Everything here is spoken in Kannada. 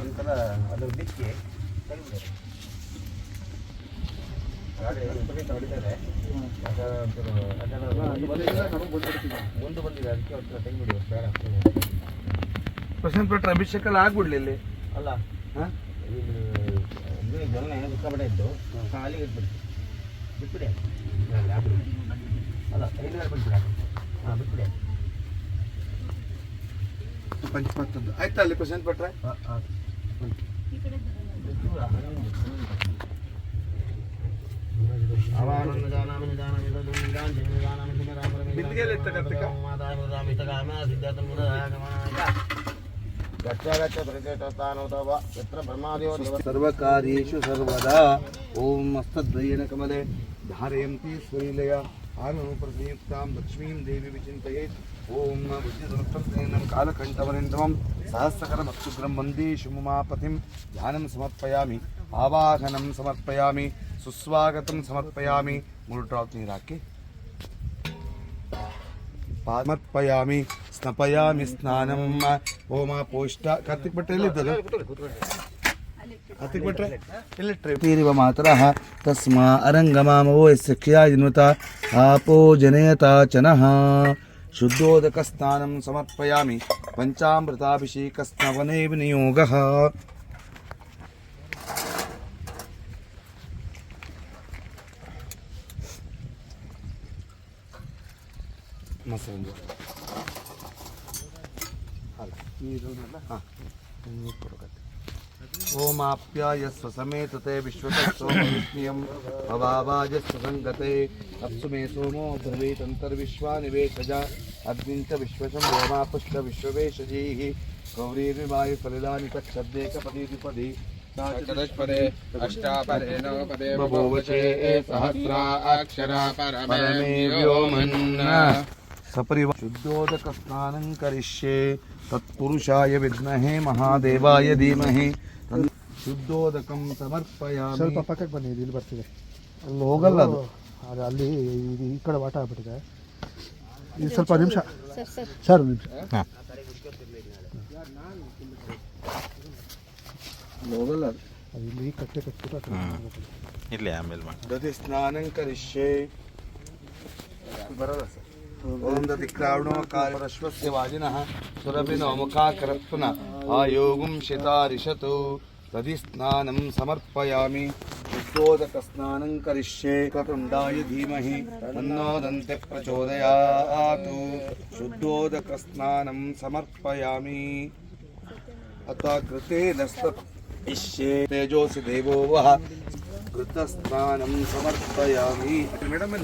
ನಂತರ ಅದು ಬಿಚ್ಚಿ ತೆಗೆದಿದ್ದಾರೆ ಗಾಡಿ ಹೊಡಿತಾರೆ ಮುಂದೆ ಬಂದಿದೆ ಅದಕ್ಕೆ ಅವ್ರ ತೆಗೆದುಬಿಡಿ ಬೇಡ ಪ್ರಶ್ನೆ ಪಟ್ಟರೆ ಅಭಿಷೇಕ ಆಗ್ಬಿಡ್ಲಿ ಇಲ್ಲಿ ಅಲ್ಲ ಇದು ಜನ ಸಿಕ್ಕಾಪಟ್ಟೆ ಇದ್ದು ಅಲ್ಲಿಗೆ ಇಟ್ಬಿಡಿ ಬಿಟ್ಬಿಡಿ ಅಲ್ಲ ಹಿಂದ್ಗಡೆ ಬಿಟ್ಬಿಡಿ ಹಾಂ ಬಿಟ್ಬಿಡಿ ಪಂಚಮತ್ತದ್ದು ಆಯ್ತಾ ಅಲ್ಲಿ ಪ್ರಶ್ನೆ ಪಟ್ರೆ ಸರ್ವಕಾರ್ಯೇಷು ಸರ್ವದಾ ಓಂ ಹಸ್ತದ್ವಯೇನ ಕಮಲೆ ಧಾರಯಂತಿ ಸ್ವೈಲಯ ಆನೂಪರ್ಸಂಯುಕ್ತಾಂ ಲಕ್ಷ್ಮೀಂ ದೇವಿ ವಿಚಿಂತಯೇತ್ ಓಂ ಬುದ್ಧಿಸಂಸ್ಥೇನ ಕಾಲಕಂಠವರಿಂದಮಂ ಸಹಸ್ರಕರಮಕ್ಷುಗ್ರಂ ವಂದೇ ಶಿವಮಾಪತಿಂ ಧ್ಯಾನಂ ಸಮರ್ಪಯಾಮಿ ಆವಾಹನಂ ಸಮರ್ಪಯಾಮಿ ಸುಸ್ವಾಗತಂ ಸಮರ್ಪಯಾಮಿ 3 ಡ್ರಾಪ್ ನೀರು ಹಾಕಿ ಸಮರ್ಪಯಾಮಿ ಸ್ನಪಯಾಮಿ ಸ್ನಾನಂ ಓಮ ಪೋಷ್ಟ ಕಾರ್ತಿಕ್ ಭಟ್ರೆ ಎಲ್ಲಿದ್ದಲ್ಲ ಕಾರ್ತಿಕ್ ಭಟ್ರೆ ಎಲ್ಲಿಟ್ರೆ ತೀರಿವ ಮಾತರ ತಸ್ಮಾ ಅರಂಗಮಾಮವೋ ಸಖ್ಯಾ ಜನ್ಮತ ಆಪೋ ಜನಯತಾಚನಃ ಶುದ್ಧೋದಕ ಸ್ನಾನಂ ಸಮರ್ಪಯಾಮಿ ಪಂಚಾಮೃತಾಭಿಷೇಕ ಸ್ನವನೇ ವಿನಿಯೋಗಃ ಮಸರಂಜ ಅಲ್ಲ ನೀರಲ್ಲ ಹಾಂ ನೀರು ಕೊಡಕತ್ತೆ ಓಮಾಪ್ಯಾಯ ಸ್ವಸಮೇತತೆ ವಿಶ್ವತತ್ಸೋಮವಿಸ್ಮಿಯಂ ಭವಾವಾಜಸ್ವ ಸಂಗತೆ ಅಪ್ಸು ಮೇ ಸೋಮೋ ಬ್ರವೀತಂತರ್ವಿಶ್ವಾನಿವೇಶಜ ಅಗ್ನಿಂಚ ವಿಶ್ವಶಂ ವ್ಯೋಮಾಪುಷ್ಟ ವಿಶ್ವವೇಶಜೀಃ ಗೌರೀರ್ವಿವಾಯು ಫಲಿಲಾನಿ ತಕ್ಷದ್ದೇಕಪದಿ ದ್ವಿಪದಿ ಚತುಷ್ಪದೇ ಅಷ್ಟಾಪದೇ ನವಪದೇ ಬಭೂವಚೇ ಸಹಸ್ರಾಕ್ಷರಾ ಪರಮೇ ವ್ಯೋಮನ್ ಸಪರಿವ ಶುದ್ಧೋದಕ ಸ್ನಾನಂ ಕರಿಷ್ಯೆ ತತ್ಪುರುಷಾಯ ವಿದ್ಮಹೇ ಮಹಾದೇವಾಯ ಧೀಮಹಿ ಶುದ್ಧೋದಕಂ ಸಮರ್ಪಯಾಮಿ ಸ್ವಲ್ಪ ಪಕ್ಕಕ್ಕೆ ಬನ್ನಿ ಇಲ್ಲಿ ಬರ್ತಿದೆ ಅಲ್ಲಿ ಹೋಗಲ್ಲ ಅದು ಅಲ್ಲಿ ಈ ಕಡೆ ವಾಟ ಆಗ್ಬಿಟ್ಟಿದೆ ಇದು ಸ್ವಲ್ಪ ನಿಮಿಷ ಸರ್ ಒಂದು ನಿಮಿಷ ಹೋಗಲ್ಲ ಅದು ಇಲ್ಲಿ ಕಟ್ಟೆ ಕಟ್ಬಿಟ್ಟು ಇಲ್ಲಿ ಆಮೇಲೆ ಮಾಡಿ ದಧಿ ಸ್ನಾನಂ ಕರಿಷ್ಯೆ ಬರಲ್ಲ ಸರ್ ಓಂ ದಧಿ ಕ್ರಾವಣೋ ಕಾರ್ಯಶ್ವಸ್ಯ ವಾಜಿನಃ ಸುರಭಿನೋ ಮುಖಾಕರತ್ನ ಆಯೋಗುಂ ಶಿತಾರಿಷತು ದಧಿ ಸ್ನಾನಂ ಸಮರ್ಪಯಾಮಿ ಶುದ್ಧೋದಕ ಸ್ನಾನಂ ಕರಿಷ್ಯೆ ವಕ್ರತುಂಡಾಯ ಧೀಮಹಿ ತನ್ನೋ ದಂತೆ ಪ್ರಚೋದಯಾತು ಶುದ್ಧೋದಕ ಸ್ನಾನಂ ಸಮರ್ಪಯಾಮಿ ಅಥ ಕೃತೇನ ಇಷ್ಯೆ ತೇಜೋಸಿ ದೇವೋ ವಃ ಕೃತ ಸ್ನಾನಂ ಸಮರ್ಪಯಾಮಿ ಮೇಡಮ್